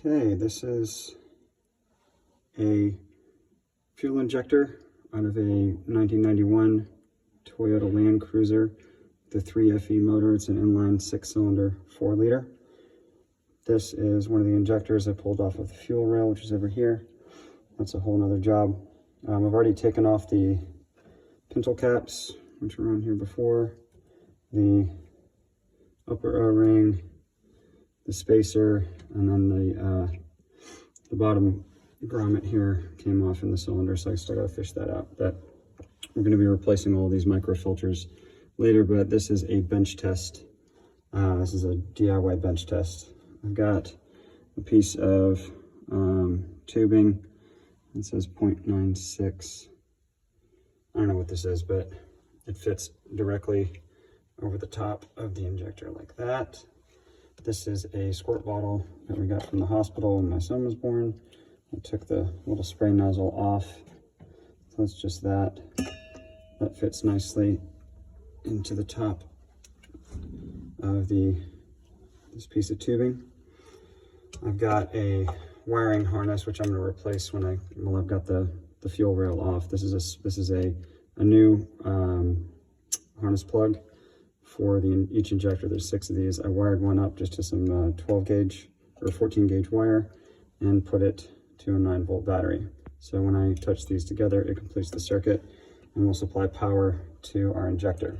Okay, this is a fuel injector out of a 1991 Toyota Land Cruiser, the 3FE motor. It's an inline 6-cylinder 4-liter. This is one of the injectors I pulled off of the fuel rail, which is over here. That's a whole nother job. I've already taken off the pintle caps, which were on here before, the upper O-ring, the spacer, and then the bottom grommet here came off in the cylinder, so I still gotta fish that out. But we're gonna be replacing all these microfilters later, but this is a bench test. This is a DIY bench test. I've got a piece of tubing. It says 0.96. I don't know what this is, but it fits directly over the top of the injector like that. This is a squirt bottle that we got from the hospital when my son was born. I took the little spray nozzle off. So that's just that. That fits nicely into the top of this piece of tubing. I've got a wiring harness, which I'm going to replace when I've got the fuel rail off. This is a new harness plug for each injector. There's 6 of these. I wired one up just to some 12 gauge or 14 gauge wire and put it to a 9-volt battery. So when I touch these together, it completes the circuit and will supply power to our injector.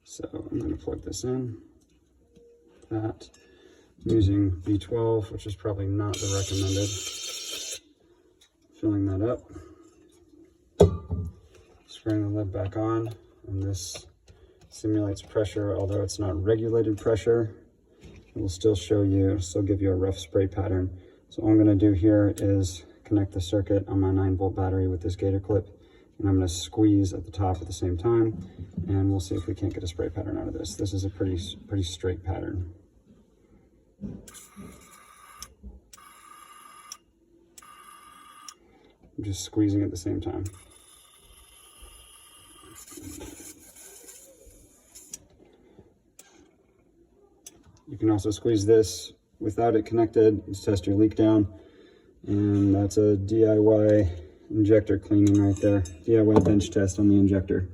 So I'm going to plug this in. That. I'm using B12, which is probably not the recommended. Filling that up. Screwing the lid back on, and this simulates pressure, although it's not regulated pressure. It will still give you a rough spray pattern. So all I'm going to do here is connect the circuit on my 9-volt battery with this gator clip, and I'm going to squeeze at the top at the same time, and we'll see if we can't get a spray pattern out of this. This is a pretty straight pattern. I'm just squeezing at the same time. You can also squeeze this without it connected. Let's test your leak down. And that's a DIY injector cleaning right there. DIY bench test on the injector.